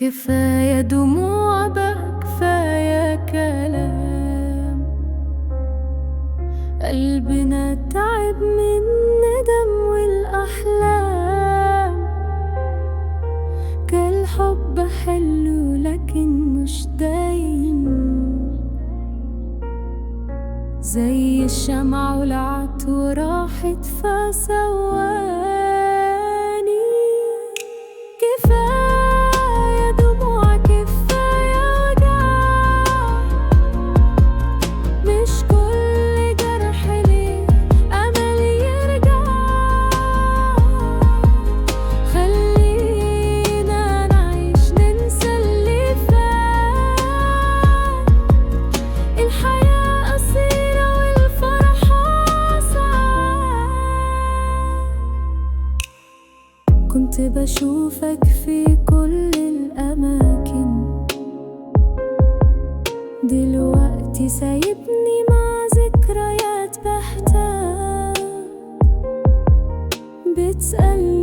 كفاية دموع بقى، كفاية كلام. قلبنا تعب من ندم والأحلام. كان الحب حلو لكن مش دايم، زي الشمعة ولعت وراحت في ثواني. كفاية دموع، كفاية وجع، مش كل جرح ليه أمل يرجع. خلينا نعيش ننسى اللي فات. الحياة قصيرة والفرح ساعات. كنت بشوفك في كل الأماكن، دلوقتي سايبني مع ذكريات بحتاج. بتسألني